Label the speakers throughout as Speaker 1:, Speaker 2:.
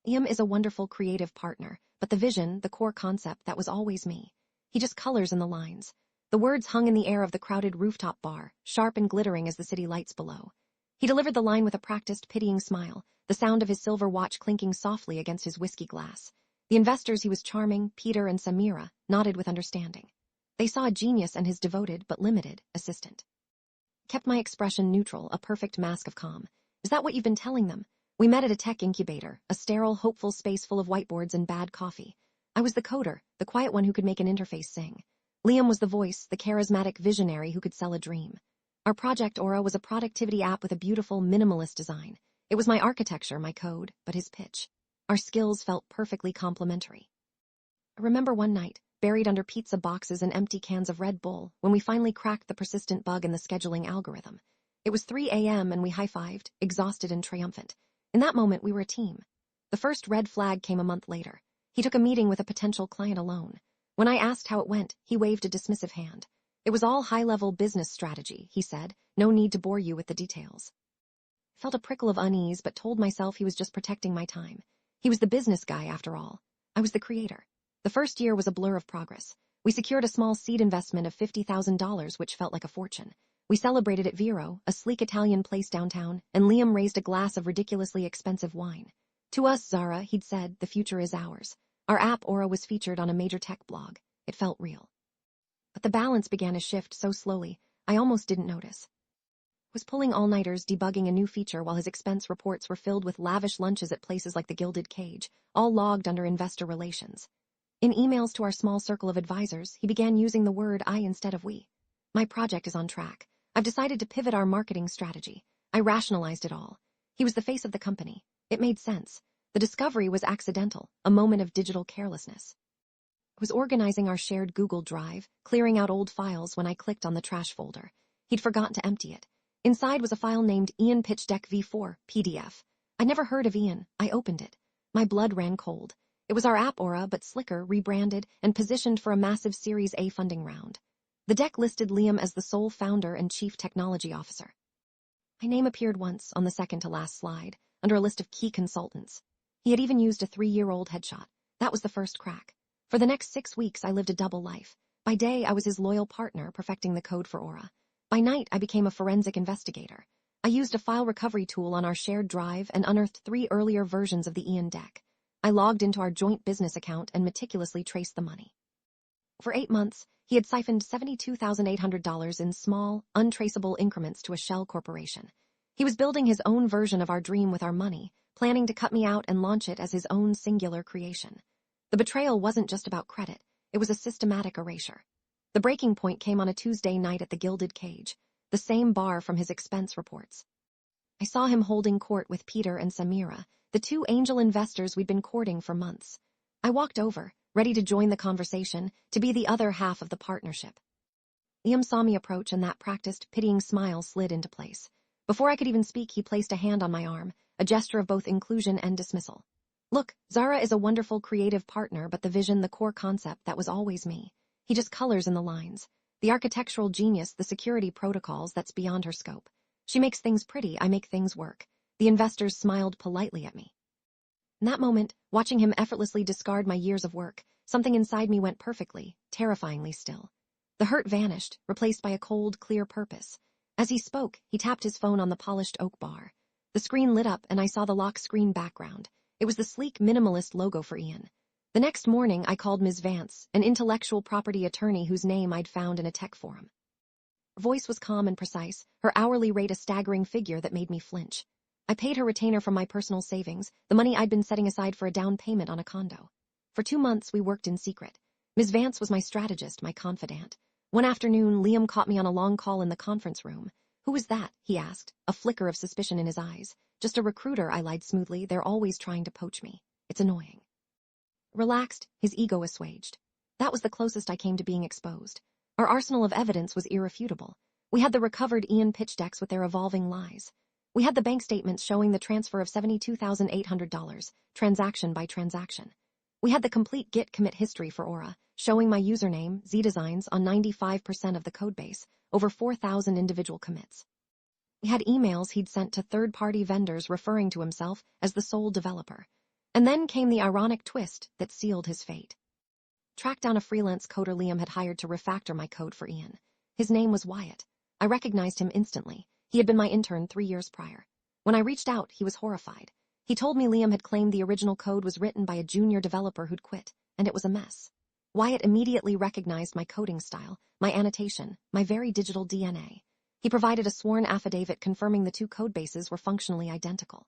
Speaker 1: Liam is a wonderful creative partner, but the vision, the core concept, that was always me. He just colors in the lines. The words hung in the air of the crowded rooftop bar, sharp and glittering as the city lights below. He delivered the line with a practiced, pitying smile, the sound of his silver watch clinking softly against his whiskey glass. The investors he was charming, Peter and Samira, nodded with understanding. They saw a genius and his devoted, but limited, assistant. Kept my expression neutral, a perfect mask of calm. Is that what you've been telling them? We met at a tech incubator, a sterile, hopeful space full of whiteboards and bad coffee. I was the coder, the quiet one who could make an interface sing. Liam was the voice, the charismatic visionary who could sell a dream. Our project, Aura, was a productivity app with a beautiful, minimalist design. It was my architecture, my code, but his pitch. Our skills felt perfectly complementary. I remember one night, buried under pizza boxes and empty cans of Red Bull, when we finally cracked the persistent bug in the scheduling algorithm. It was 3 a.m. and we high-fived, exhausted and triumphant. In that moment, we were a team. The first red flag came a month later. He took a meeting with a potential client alone. When I asked how it went, he waved a dismissive hand. It was all high-level business strategy, he said. No need to bore you with the details. I felt a prickle of unease, but told myself he was just protecting my time. He was the business guy, after all. I was the creator. The first year was a blur of progress. We secured a small seed investment of $50,000, which felt like a fortune. We celebrated at Vero, a sleek Italian place downtown, and Liam raised a glass of ridiculously expensive wine. To us, Zara, he'd said, the future is ours. Our app, Aura, was featured on a major tech blog. It felt real. But the balance began to shift so slowly, I almost didn't notice. I was pulling all-nighters debugging a new feature while his expense reports were filled with lavish lunches at places like the Gilded Cage, all logged under investor relations. In emails to our small circle of advisors, he began using the word I instead of we. My project is on track. I've decided to pivot our marketing strategy. I rationalized it all. He was the face of the company. It made sense. The discovery was accidental, a moment of digital carelessness. I was organizing our shared Google Drive, clearing out old files when I clicked on the trash folder. He'd forgotten to empty it. Inside was a file named Ian Pitch Deck V4, PDF. I'd never heard of Ian. I opened it. My blood ran cold. It was our app Aura, but slicker, rebranded, and positioned for a massive Series A funding round. The deck listed Liam as the sole founder and chief technology officer. My name appeared once on the second-to-last slide, under a list of key consultants. He had even used a 3-year-old headshot. That was the first crack. For the next 6 weeks, I lived a double life. By day, I was his loyal partner, perfecting the code for Aura. By night, I became a forensic investigator. I used a file recovery tool on our shared drive and unearthed 3 earlier versions of the Ian deck. I logged into our joint business account and meticulously traced the money. For 8 months, he had siphoned $72,800 in small, untraceable increments to a shell corporation. He was building his own version of our dream with our money, planning to cut me out and launch it as his own singular creation. The betrayal wasn't just about credit, it was a systematic erasure. The breaking point came on a Tuesday night at the Gilded Cage, the same bar from his expense reports. I saw him holding court with Peter and Samira, the 2 angel investors we'd been courting for months. I walked over, ready to join the conversation, to be the other half of the partnership. Liam saw me approach and that practiced, pitying smile slid into place. Before I could even speak, he placed a hand on my arm, a gesture of both inclusion and dismissal. Look, Zara is a wonderful creative partner, but the vision, the core concept, that was always me. He just colors in the lines. The architectural genius, the security protocols, that's beyond her scope. She makes things pretty, I make things work. The investors smiled politely at me. In that moment, watching him effortlessly discard my years of work, something inside me went perfectly, terrifyingly still. The hurt vanished, replaced by a cold, clear purpose. As he spoke, he tapped his phone on the polished oak bar. The screen lit up and I saw the lock screen background. It was the sleek minimalist logo for Ian. The next morning, I called Ms. Vance, an intellectual property attorney whose name I'd found in a tech forum. Her voice was calm and precise, her hourly rate a staggering figure that made me flinch. I paid her retainer from my personal savings, the money I'd been setting aside for a down payment on a condo. For 2 months, we worked in secret. Ms. Vance was my strategist, my confidant. One afternoon, Liam caught me on a long call in the conference room. Who was that? He asked, a flicker of suspicion in his eyes. Just a recruiter, I lied smoothly. They're always trying to poach me. It's annoying. Relaxed, his ego assuaged. That was the closest I came to being exposed. Our arsenal of evidence was irrefutable. We had the recovered Ian pitch decks with their evolving lies. We had the bank statements showing the transfer of $72,800, transaction by transaction. We had the complete git commit history for Aura, showing my username, ZDesigns, on 95% of the codebase, over 4,000 individual commits. We had emails he'd sent to third-party vendors referring to himself as the sole developer. And then came the ironic twist that sealed his fate. Tracked down a freelance coder Liam had hired to refactor my code for Ian. His name was Wyatt. I recognized him instantly. He had been my intern 3 years prior. When I reached out, he was horrified. He told me Liam had claimed the original code was written by a junior developer who'd quit, and it was a mess. Wyatt immediately recognized my coding style, my annotation, my very digital DNA. He provided a sworn affidavit confirming the two codebases were functionally identical.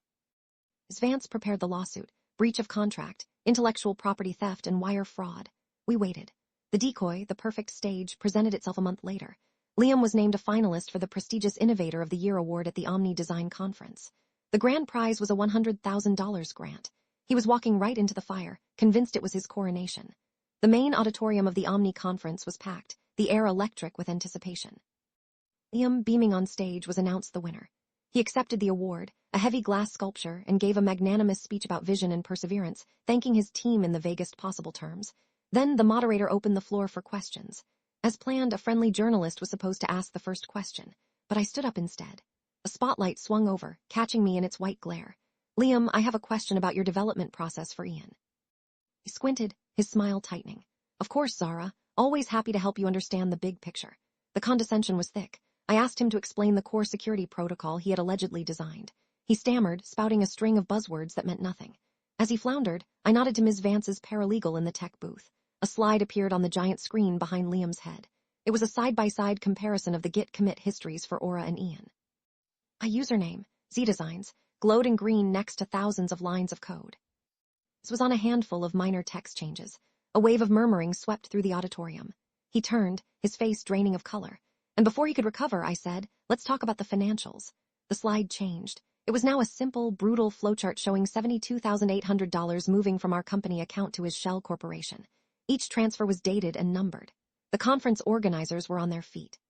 Speaker 1: As Vance prepared the lawsuit, breach of contract, intellectual property theft, and wire fraud, we waited. The decoy, the perfect stage, presented itself a month later. Liam was named a finalist for the prestigious Innovator of the Year award at the Omni Design Conference. The grand prize was a $100,000 grant. He was walking right into the fire, convinced it was his coronation. The main auditorium of the Omni Conference was packed, the air electric with anticipation. Liam, beaming on stage, was announced the winner. He accepted the award, a heavy glass sculpture, and gave a magnanimous speech about vision and perseverance, thanking his team in the vaguest possible terms. Then the moderator opened the floor for questions. As planned, a friendly journalist was supposed to ask the first question, but I stood up instead. A spotlight swung over, catching me in its white glare. "Liam, I have a question about your development process for Ian." He squinted, his smile tightening. "Of course, Zara. Always happy to help you understand the big picture." The condescension was thick. I asked him to explain the core security protocol he had allegedly designed. He stammered, spouting a string of buzzwords that meant nothing. As he floundered, I nodded to Ms. Vance's paralegal in the tech booth. A slide appeared on the giant screen behind Liam's head. It was a side-by-side comparison of the Git commit histories for Aura and Ian. My username, ZDesigns, glowed in green next to thousands of lines of code. This was on a handful of minor text changes. A wave of murmuring swept through the auditorium. He turned, his face draining of color. And before he could recover, I said, "Let's talk about the financials." The slide changed. It was now a simple, brutal flowchart showing $72,800 moving from our company account to his shell corporation. Each transfer was dated and numbered. The conference organizers were on their feet.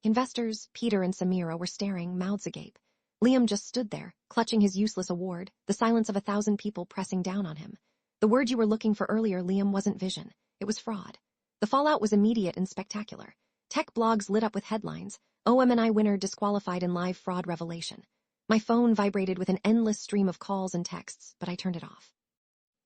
Speaker 1: Investors, Peter and Samira, were staring, mouths agape. Liam just stood there, clutching his useless award, the silence of 1,000 people pressing down on him. The word you were looking for earlier, Liam, wasn't vision. It was fraud. The fallout was immediate and spectacular. Tech blogs lit up with headlines, "OMNI winner disqualified in live fraud revelation." My phone vibrated with an endless stream of calls and texts, but I turned it off.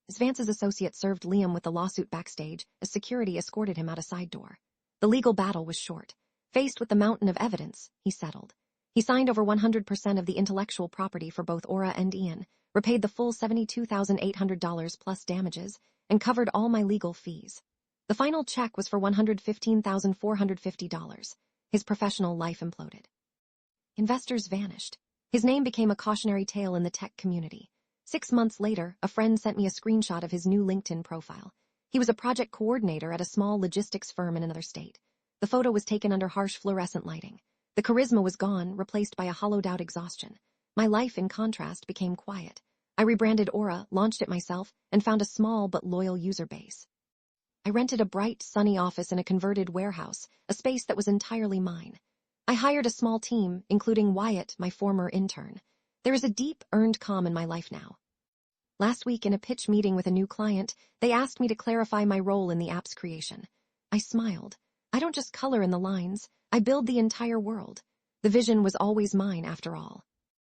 Speaker 1: Ms. Vance's associate served Liam with the lawsuit backstage as security escorted him out a side door. The legal battle was short. Faced with the mountain of evidence, he settled. He signed over 100% of the intellectual property for both Aura and Ian, repaid the full $72,800 plus damages, and covered all my legal fees. The final check was for $115,450. His professional life imploded. Investors vanished. His name became a cautionary tale in the tech community. 6 months later, a friend sent me a screenshot of his new LinkedIn profile. He was a project coordinator at a small logistics firm in another state. The photo was taken under harsh fluorescent lighting. The charisma was gone, replaced by a hollowed-out exhaustion. My life, in contrast, became quiet. I rebranded Aura, launched it myself, and found a small but loyal user base. I rented a bright, sunny office in a converted warehouse, a space that was entirely mine. I hired a small team, including Wyatt, my former intern. There is a deep, earned calm in my life now. Last week, in a pitch meeting with a new client, they asked me to clarify my role in the app's creation. I smiled. I don't just color in the lines, I build the entire world. The vision was always mine, after all.